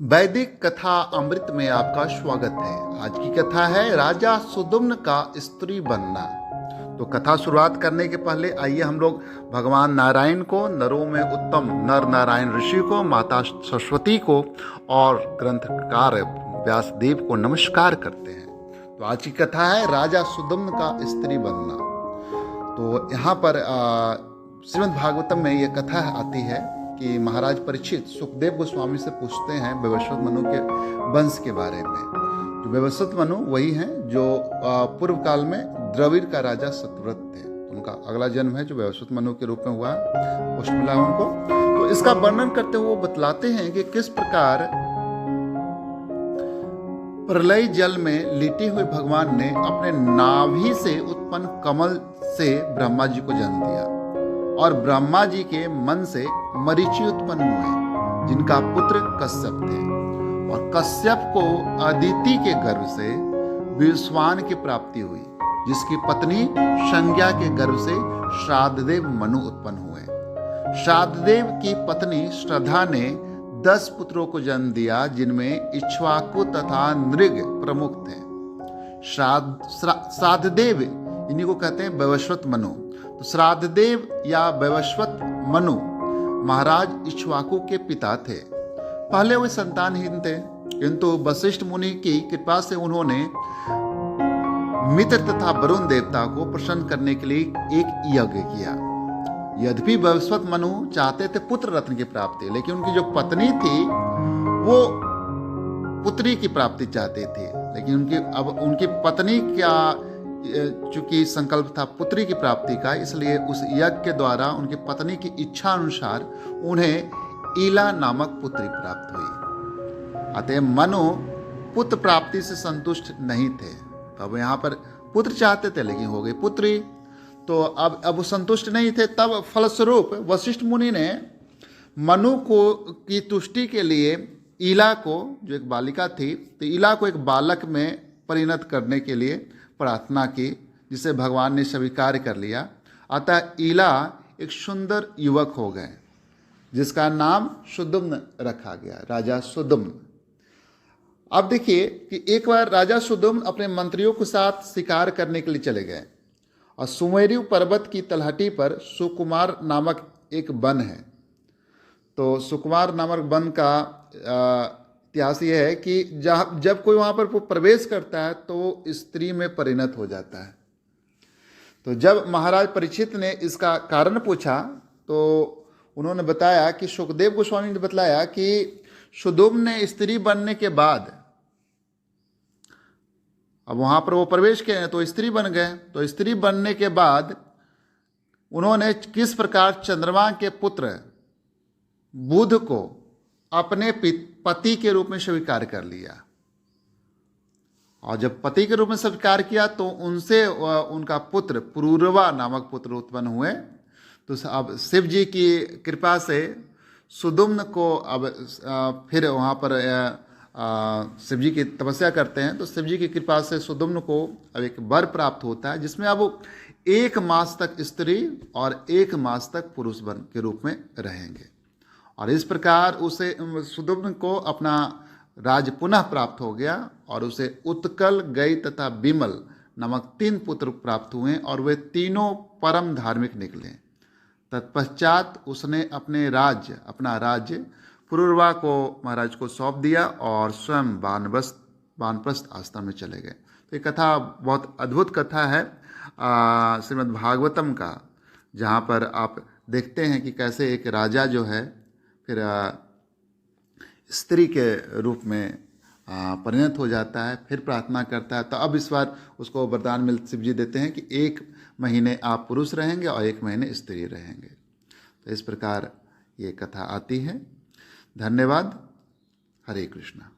वैदिक कथा अमृत में आपका स्वागत है। आज की कथा है राजा सुदुम्न का स्त्री बनना। तो कथा शुरुआत करने के पहले आइए हम लोग भगवान नारायण को, नरों में उत्तम नर नारायण ऋषि को, माता सरस्वती को और ग्रंथकार व्यासदेव को नमस्कार करते हैं। तो आज की कथा है राजा सुदुम्न का स्त्री बनना। तो यहाँ पर श्रीमद् भागवतम में यह कथा आती है कि महाराज परीक्षित सुखदेव गोस्वामी से पूछते हैं वैवस्वत मनु के वंश के बारे में। जो वैवस्वत मनु वही हैं जो पूर्व काल में द्रविड़ का राजा सतव्रत थे। उनका अगला जन्म है जो वैवस्वत मनु के रूप में हुआ, पोस्ट मिला उनको। तो इसका वर्णन करते हुए वो बतलाते हैं कि किस प्रकार प्रलय जल में लेटे हुए भगवान ने अपने नाभि से उत्पन्न कमल से ब्रह्मा जी को जन्म दिया और ब्रह्मा जी के मन से मरीचि उत्पन्न हुए जिनका पुत्र कश्यप थे, और कश्यप को अदिति के गर्भ से विश्वान की प्राप्ति हुई जिसकी पत्नी संज्ञा के गर्भ से श्राद्धदेव मनु उत्पन्न हुए। श्राद्धदेव की पत्नी श्रद्धा ने 10 पुत्रों को जन्म दिया जिनमें इक्ष्वाकु तथा नृग प्रमुख थे। श्राद्धदेव इन्हीं को कहते हैं वैवस्वत मनु। तो श्राद्धदेव या वैवस्वत मनु महाराज इक्ष्वाकु के पिता थे। पहले वे संतानहीन थे, किंतु वशिष्ठ मुनि की कृपा से उन्होंने मित्र तथा वरुण देवता को प्रसन्न करने के लिए एक यज्ञ किया। यद्यपि वैवस्वत मनु चाहते थे पुत्र रत्न की प्राप्ति, लेकिन उनकी जो पत्नी थी वो पुत्री की प्राप्ति चाहती थी। लेकिन उनकी पत्नी का चूंकि संकल्प था पुत्री की प्राप्ति का, इसलिए उस यज्ञ के द्वारा उनकी पत्नी की इच्छा अनुसार उन्हें ईला नामक पुत्री प्राप्त हुई। अतः मनु पुत्र प्राप्ति से संतुष्ट नहीं थे। तब यहाँ पर पुत्र चाहते थे लेकिन हो गई पुत्री। तो अब वो संतुष्ट नहीं थे। तब फलस्वरूप वशिष्ठ मुनि ने मनु को की तुष्टि के लिए ईला को, जो एक बालिका थी, तो ईला को एक बालक में परिणत करने के लिए प्रार्थना की, जिसे भगवान ने स्वीकार कर लिया। अतः ईला एक सुंदर युवक हो गए जिसका नाम सुदुम्न रखा गया, राजा सुदुम्न। अब देखिए कि एक बार राजा सुदुम्न अपने मंत्रियों के साथ शिकार करने के लिए चले गए और सुमेरु पर्वत की तलहटी पर सुकुमार नामक एक वन है। तो सुकुमार नामक वन का इतिहास यह है कि जब कोई वहाँ पर प्रवेश करता है तो स्त्री में परिणत हो जाता है। तो जब महाराज परीक्षित ने इसका कारण पूछा तो उन्होंने बताया कि सुखदेव गोस्वामी ने बतलाया कि सुदुम्न ने स्त्री बनने के बाद, अब वहाँ पर वो प्रवेश किए तो स्त्री बन गए। तो स्त्री बनने के बाद उन्होंने किस प्रकार चंद्रमा के पुत्र बुध को अपने पति के रूप में स्वीकार कर लिया, और जब पति के रूप में स्वीकार किया तो उनसे उनका पुत्र पुरूरवा नामक पुत्र उत्पन्न हुए। तो अब शिव जी की कृपा से सुदुम्न को अब फिर वहाँ पर शिव जी की तपस्या करते हैं, तो शिव जी की कृपा से सुदुम्न को अब एक वर प्राप्त होता है जिसमें अब वो 1 मास तक स्त्री और 1 मास तक पुरुष वन के रूप में रहेंगे। और इस प्रकार उसे सुदुम्न को अपना राज पुनः प्राप्त हो गया और उसे उत्कल, गई तथा विमल नामक 3 पुत्र प्राप्त हुए और वे तीनों परम धार्मिक निकले। तत्पश्चात उसने अपना राज्य पुरूरवा को महाराज को सौंप दिया और स्वयं वानप्रस्थ आश्रम में चले गए। तो ये कथा बहुत अद्भुत कथा है श्रीमद् भागवतम का, जहाँ पर आप देखते हैं कि कैसे एक राजा जो है फिर स्त्री के रूप में परिणत हो जाता है, फिर प्रार्थना करता है। तो अब इस बार उसको वरदान शिव जी देते हैं कि 1 महीने आप पुरुष रहेंगे और 1 महीने स्त्री रहेंगे। तो इस प्रकार ये कथा आती है। धन्यवाद। हरे कृष्णा।